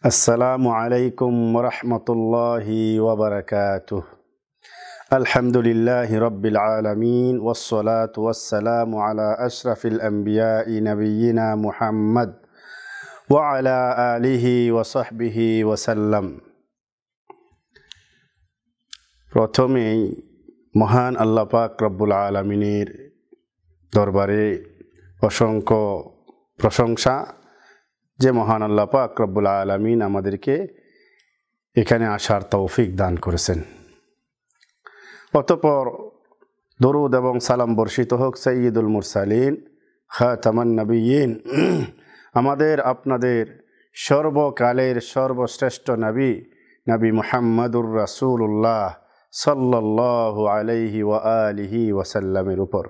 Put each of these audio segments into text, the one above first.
আসসালামু আলাইকুম ওরহমতুল্লাহি ওয়াবারাকাতুহ। আলহামদুলিল্লাহি রাব্বিল আলামিন ওয়াসসালাতু ওয়াসসালামু আলা আশরাফিল আম্বিয়াই নবিয়িনা মুহাম্মদ ওয়া আলা আলিহি ওয়া সাহবিহি ওয়া সাল্লাম। প্রথমেই মহান আল্লাহ পাক রব্বুল আলামিনের দরবারে অসংখ্য প্রশংসা যে মহান আল্লাহ পাক রব্বুল আলামিন আমাদেরকে এখানে আসার তৌফিক দান করেছেন। অতঃপর দরুদ এবং সালাম বর্ষিত হোক সাইয়্যিদুল মুরসালিন খাতামান নবিয়্যিন, আমাদের আপনাদের সর্বকালের সর্বশ্রেষ্ঠ নবী মুহাম্মদুর রাসূলুল্লাহ সাল্লাল্লাহু আলাইহি ওয়া আলিহি ওয়াসাল্লামের উপর।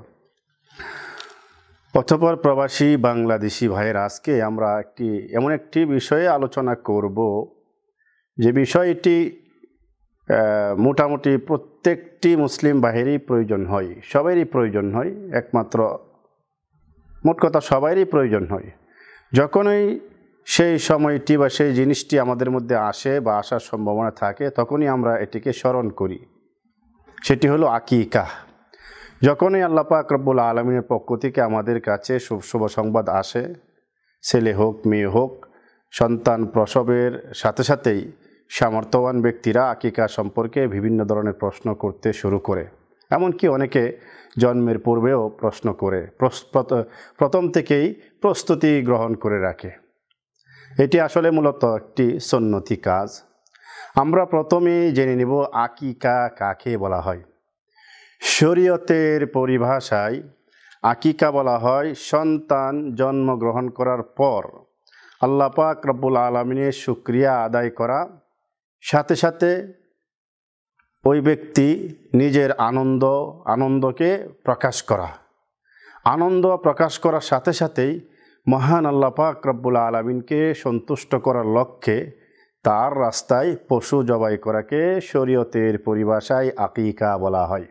অতঃপর প্রবাসী বাংলাদেশি ভাইয়ের, আজকে আমরা এমন একটি বিষয়ে আলোচনা করব যে বিষয়টি মোটামুটি প্রত্যেকটি মুসলিম ভাইয়েরই প্রয়োজন হয়, সবারই প্রয়োজন হয়, একমাত্র মোট কথা সবারই প্রয়োজন হয়। যখনই সেই সময়টি বা সেই জিনিসটি আমাদের মধ্যে আসে বা আসার সম্ভাবনা থাকে, তখনই আমরা এটিকে স্মরণ করি। সেটি হলো আকিকাহ। যখনই আল্লাহ পাক রব্বুল আলামিনের পক্ষ থেকে আমাদের কাছে শুভ সংবাদ আসে, ছেলে হোক মেয়ে হোক, সন্তান প্রসবের সাথে সাথেই সামর্থ্যবান ব্যক্তিরা আকিকা সম্পর্কে বিভিন্ন ধরনের প্রশ্ন করতে শুরু করে। এমনকি অনেকে জন্মের পূর্বেও প্রশ্ন করে, প্রথম থেকেই প্রস্তুতি গ্রহণ করে রাখে। এটি আসলে মূলত একটি সুন্নতি কাজ। আমরা প্রথমেই জেনে নেব আকিকা কাকে বলা হয়। শরীয়তের পরিভাষায় আকিকা বলা হয় সন্তান জন্মগ্রহণ করার পর আল্লাহ পাক রব্বুল আলামিনের শুকরিয়া আদায় করা, সাথে সাথে ওই ব্যক্তি নিজের আনন্দকে প্রকাশ করা। আনন্দ প্রকাশ করার সাথে সাথেই মহান আল্লাহ পাক রব্বুল আলামিনকে সন্তুষ্ট করার লক্ষ্যে তার রাস্তায় পশু জবাই করাকে শরীয়তের পরিভাষায় আকিকা বলা হয়।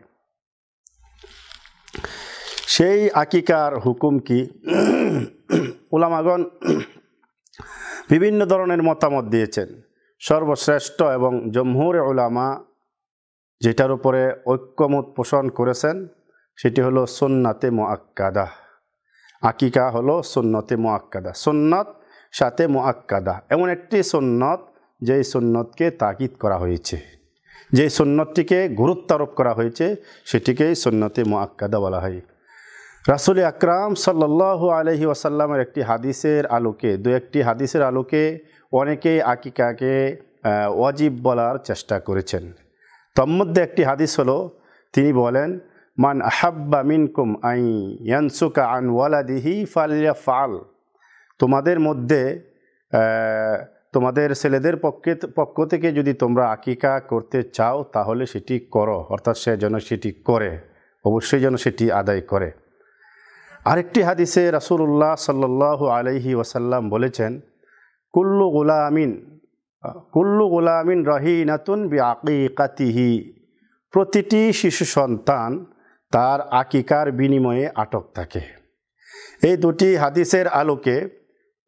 সেই আকিকার হুকুম কি? উলামাগণ বিভিন্ন ধরনের মতামত দিয়েছেন। সর্বশ্রেষ্ঠ এবং জমহুর উলামা যেটার উপরে ঐক্যমত পোষণ করেছেন সেটি হলো সুন্নাতে মুআক্কাদা। আকিকা হলো সুন্নতে মুআক্কাদা, সুন্নত সাথে মুআক্কাদা, এমন একটি সুন্নত যেই সুন্নতকে তাকিদ করা হয়েছে, যেই সুন্নতটিকে গুরুত্ব আরোপ করা হয়েছে সেটিকেই সুন্নতে মুআক্কাদা বলা হয়। রাসূল আকরাম সাল্লাল্লাহু আলাইহি ওয়াসাল্লামের দু একটি হাদিসের আলোকে অনেকেই আকিকাকে ওয়াজিব বলার চেষ্টা করেছেন। তন্মধ্যে একটি হাদিস হলো, তিনি বলেন, মান আহাব্বা মিনকুম আন ইয়ানসুকা আন ওয়ালাদিহি ফালইয়াফআল। তোমাদের মধ্যে তোমাদের ছেলেদের পক্ষ থেকে যদি তোমরা আকিকা করতে চাও তাহলে সেটি করো, অর্থাৎ সে যেন সেটি করে, অবশ্যই যেন সেটি আদায় করে। আরেকটি হাদিসে রাসূলুল্লাহ সাল্লাল্লাহু আলাইহি ওয়াসাল্লাম বলেছেন, কুল্লু গুলামিন রাহিনাতুন বিআকিকাতিহি। প্রতিটি শিশু সন্তান তার আকিকার বিনিময়ে আটক থাকে। এই দুটি হাদিসের আলোকে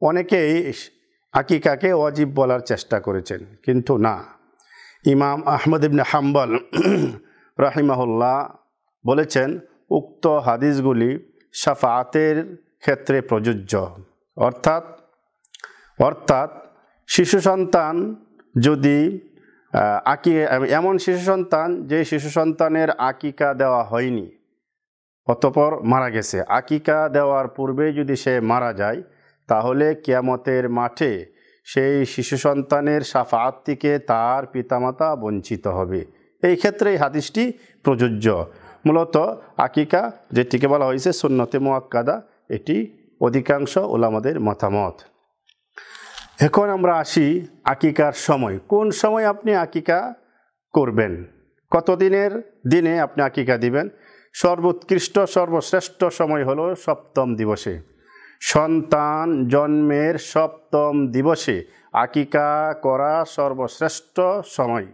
অনেকেই আকিকাকে ওয়াজিব বলার চেষ্টা করেছেন, কিন্তু না। ইমাম আহমদ ইবনে হাম্বল রাহিমাহুল্লাহ বলেছেন, উক্ত হাদিসগুলি শাফাআতের ক্ষেত্রে প্রযোজ্য। অর্থাৎ শিশু সন্তান যদি এমন শিশু সন্তান যে শিশু সন্তানের আকিকা দেওয়া হয়নি, অতঃপর মারা গেছে, আকিকা দেওয়ার পূর্বে যদি সে মারা যায়, তাহলে কিয়ামতের মাঠে সেই শিশু সন্তানের শাফাআত থেকে তার পিতামাতা বঞ্চিত হবে। এই ক্ষেত্রে এই হাদিসটি প্রযোজ্য। মূলত আকিকা যেটিকে বলা হয়েছে সুন্নতে মুআক্কাদা, এটি অধিকাংশ উলামাদের মতামত। এখন আমরা আসি আকিকার সময়। কোন সময় আপনি আকিকা করবেন, কতদিনের দিনে আপনি আকিকা দিবেন? সর্বোৎকৃষ্ট সর্বশ্রেষ্ঠ সময় হলো সপ্তম দিবসে। সন্তান জন্মের সপ্তম দিবসে আকিকা করা সর্বশ্রেষ্ঠ সময়।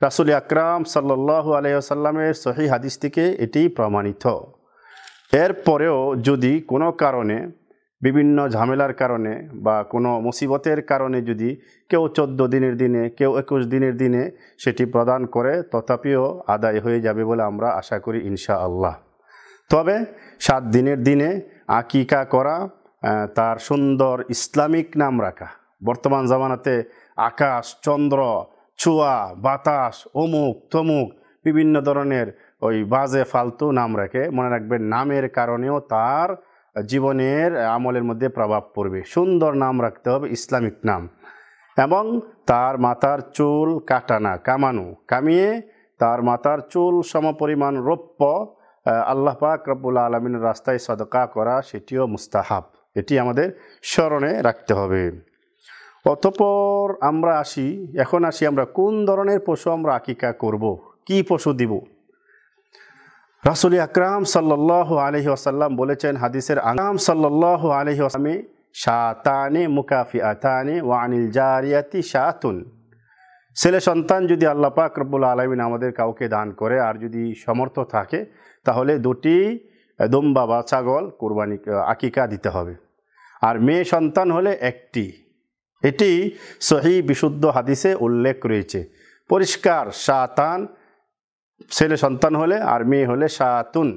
রাসূল আকরাম সাল্লাল্লাহু আলাইহি ওয়াসাল্লামের সহিহ হাদিস থেকে এটি প্রমাণিত। এরপরেও যদি কোনো কারণে বিভিন্ন ঝামেলার কারণে বা কোনো মুসিবতের কারণে যদি কেউ 14 দিনের দিনে, কেউ 21 দিনের দিনে সেটি প্রদান করে, তথাপিও আদায় হয়ে যাবে বলে আমরা আশা করি ইনশাআল্লাহ। তবে 7 দিনের দিনে আকিকা করা, তার সুন্দর ইসলামিক নাম রাখা। বর্তমান জামানাতে আকাশ, চন্দ্র, ছোঁয়া, বাতাস, অমুক তমুক বিভিন্ন ধরনের ওই বাজে ফালতু নাম রাখে। মনে রাখবেন, নামের কারণেও তার জীবনের আমলের মধ্যে প্রভাব পড়বে। সুন্দর নাম রাখতে হবে, ইসলামিক নাম। এবং তার মাথার চুল কাটানা, কামানো, কামিয়ে তার মাথার চুল সমপরিমাণ রৌপ্য আল্লাহ পাক রব্বুল আলামিনের রাস্তায় সদকা করা, সেটিও মুস্তাহাব। এটি আমাদের স্মরণে রাখতে হবে। অতঃপর এখন আসি আমরা কোন ধরনের পশু আমরা আকিকা করব, কি পশু দিব। রাসূল আকরাম সাল্লাল্লাহু আলাইহি ওয়াসাল্লাম বলেছেন হাদিসের আকরাম সাল্লাল্লাহু আলাইহি ওয়াসাল্লামে, শাতানে মুকাফিআতানে ওয়া আনিল জারিয়াতি শাতুন। ছেলে সন্তান যদি আল্লাহ পাক রব্বুল আলামিন আমাদের কাউকে দান করে, আর যদি সমর্থ থাকে, তাহলে 2টি দুম্বা বা ছাগল কুরবানি আকিকা দিতে হবে। আর মেয়ে সন্তান হলে 1টি। এটি সহিহ বিশুদ্ধ হাদিসে উল্লেখ রয়েছে পরিষ্কার। শাতান ছেলে সন্তান হলে, আর মেয়ে হলে শাতুন।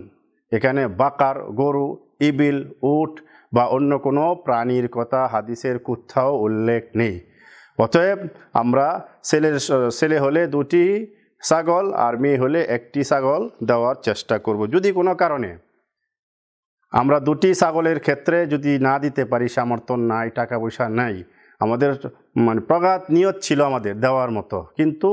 এখানে বাকার, গরু, ইবিল, উট বা অন্য কোনো প্রাণীর কথা হাদিসের কোথাও উল্লেখ নেই। অতএব আমরা ছেলে হলে 2টি ছাগল আর মেয়ে হলে 1টি ছাগল দেওয়ার চেষ্টা করব। যদি কোনো কারণে আমরা 2টি ছাগলের ক্ষেত্রে যদি না দিতে পারি, সামর্থ্য নাই, টাকা পয়সা নাই, আমাদের প্রগাঢ় নিয়ত ছিল আমাদের দেওয়ার মতো, কিন্তু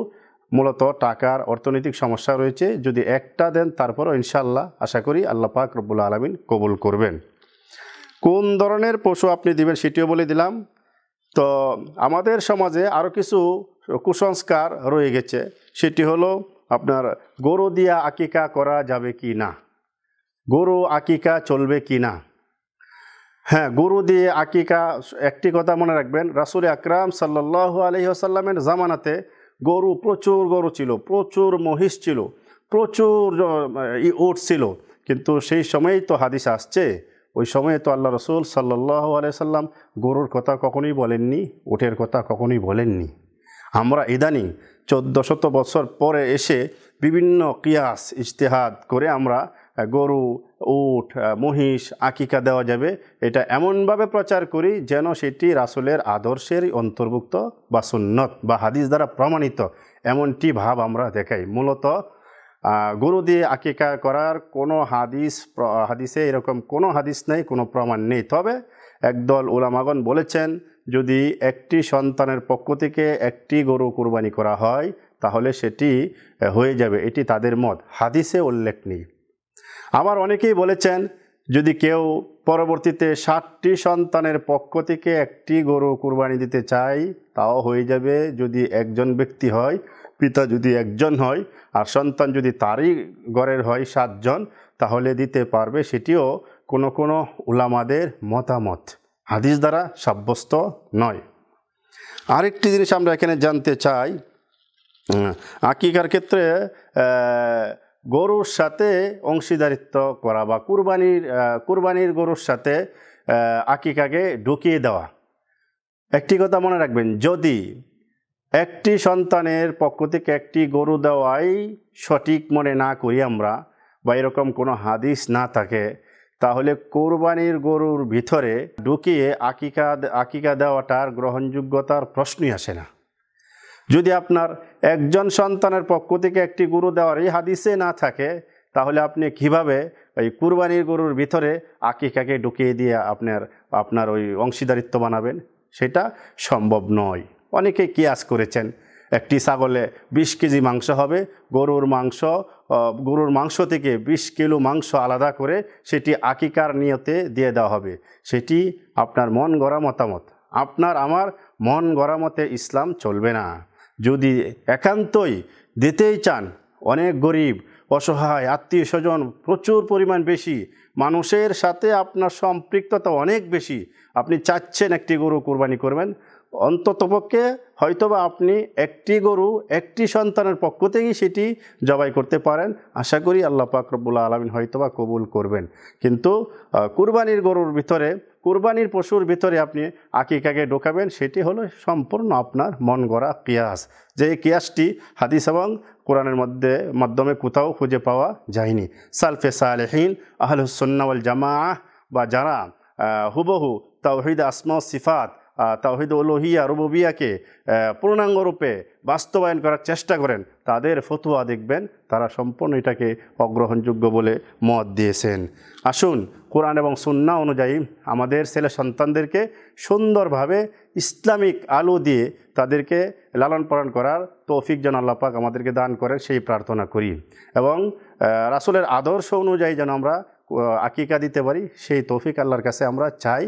মূলত টাকার অর্থনৈতিক সমস্যা রয়েছে, যদি 1টা দেন তারপরও ইনশাআল্লাহ আশা করি আল্লাহ পাক রব্বুল আলামিন কবুল করবেন। কোন ধরনের পশু আপনি দিবেন সেটিও বলে দিলাম। তো আমাদের সমাজে আরও কিছু কুসংস্কার রয়ে গেছে, সেটি হলো আপনার গরু দিয়া আকিকা করা যাবে কি না, গরু আকিকা চলবে কি না। হ্যাঁ, গরু দিয়ে আকিকা, একটি কথা মনে রাখবেন, রাসূল আকরাম সাল্লাল্লাহু আলাইহি ওয়াসাল্লামের জামানাতে প্রচুর গরু ছিল, প্রচুর মহিষ ছিল, প্রচুর উট ছিল, কিন্তু সেই সময়েই তো হাদিস আসছে, ওই সময়ে তো আল্লাহ রসুল সাল্লাল্লাহু আলাইহি সাল্লাম গরুর কথা কখনোই বলেননি, উটের কথা কখনোই বলেননি। আমরা ইদানিং 1400 বছর পরে এসে বিভিন্ন কিয়াস ইজতিহাদ করে আমরা গরু, উট, মহিষ আকিকা দেওয়া যাবে এটা এমনভাবে প্রচার করি যেন সেটি রাসূলের আদর্শের অন্তর্ভুক্ত বা সুন্নত বা হাদিস দ্বারা প্রমাণিত, এমনটি ভাব আমরা দেখাই। মূলত গরু দিয়ে আকিকা করার কোনো হাদিসে এরকম কোনো হাদিস নেই, কোনো প্রমাণ নেই। তবে একদল উলামাগণ বলেছেন, যদি 1টি সন্তানের পক্ষ থেকে 1টি গরু কুরবানি করা হয় তাহলে সেটি হয়ে যাবে, এটি তাদের মত, হাদিসে উল্লেখ নেই। আবার অনেকেই বলেছেন, যদি কেউ পরবর্তীতে 60টি সন্তানের পক্ষ থেকে 1টি গরু কুরবানি দিতে চায় তাও হয়ে যাবে, যদি একজন ব্যক্তি হয়, পিতা যদি একজন হয় আর সন্তান যদি তারই ঘরের হয় 7 জন, তাহলে দিতে পারবে। সেটিও কোনো কোনো উলামাদের মতামত, হাদিস দ্বারা সাব্যস্ত নয়। আরেকটি জিনিস আমরা এখানে জানতে চাই, আকিকার ক্ষেত্রে গরুর সাথে অংশীদারিত্ব করা বা কুরবানির গরুর সাথে আকিকাকে ঢুকিয়ে দেওয়া। একটি কথা মনে রাখবেন, যদি 1টি সন্তানের পক্ষ থেকে 1টি গরু দেওয়াই সঠিক মনে না করি আমরা, বা এরকম কোনো হাদিস না থাকে, তাহলে কুরবানির গরুর ভিতরে ঢুকিয়ে আকিকা দেওয়াটার গ্রহণযোগ্যতার প্রশ্নই আসে না। যদি আপনার একজন সন্তানের পক্ষ থেকে 1টি গরু দেওয়ার এই হাদিসে না থাকে, তাহলে আপনি কিভাবে ওই কুরবানির গরুর ভিতরে আকিকাকে ঢুকিয়ে দিয়ে আপনার ওই অংশীদারিত্ব বানাবেন? সেটা সম্ভব নয়। অনেকে কিয়াস করেছেন, 1টি ছাগলে 20 কেজি মাংস হবে, গরুর মাংস থেকে 20 কিলো মাংস আলাদা করে সেটি আকিকার নিয়তে দিয়ে দেওয়া হবে। সেটি আপনার মন গড়া মতামত, আপনার আমার মন গড়া মতে ইসলাম চলবে না। যদি একান্তই দিতেই চান, অনেক গরিব, অসহায়, আত্মীয় স্বজন প্রচুর পরিমাণ বেশি, মানুষের সাথে আপনার সম্পৃক্ততা অনেক বেশি, আপনি চাচ্ছেন 1টি গরু কুরবানি করবেন, অন্ততপক্ষে হয়তোবা আপনি 1টি গরু 1টি সন্তানের পক্ষ থেকেই সেটি জবাই করতে পারেন। আশা করি আল্লাহ পাক রব্বুল আলামিন হয়তোবা কবুল করবেন। কিন্তু কুরবানির গরুর ভিতরে কুরবানির পশুর ভিতরে আপনি আকিকাকে ঢোকাবেন, সেটি হলো সম্পূর্ণ আপনার মন গড়া কিয়াস, যে কিয়াসটি হাদিস এবং কোরআনের মাধ্যমে কোথাও খুঁজে পাওয়া যায়নি। সালফে সালেহিন আহলুস সুন্নাহ ওয়াল জামাআহ বা যারা হুবহু তাওহীদ আসমা ও সিফাত, তাওহীদ উলুহিয়া রুবুবিয়াকে পূর্ণাঙ্গরূপে বাস্তবায়ন করার চেষ্টা করেন, তাদের ফতোয়া দেখবেন তারা সম্পূর্ণ এটাকে অগ্রহণযোগ্য বলে মত দিয়েছেন। আসুন কোরআন এবং সুন্নাহ অনুযায়ী আমাদের ছেলে সন্তানদেরকে সুন্দরভাবে ইসলামিক আলো দিয়ে তাদেরকে লালন পালন করার তৌফিক যেন আল্লাহ পাক আমাদেরকে দান করেন, সেই প্রার্থনা করি। এবং রাসূলের আদর্শ অনুযায়ী যেন আমরা আকিকা দিতে পারি, সেই তৌফিক আল্লাহর কাছে আমরা চাই।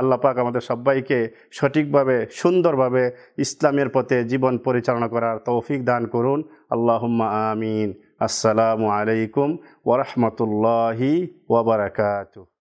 আল্লাহ পাক আমাদের সবাইকে সঠিকভাবে সুন্দরভাবে ইসলামের পথে জীবন পরিচালনা করার তৌফিক দান করুন। আল্লাহুম্মা আমিন। আসসালামু আলাইকুম ওয়া রাহমাতুল্লাহি ওয়া বারাকাতুহু।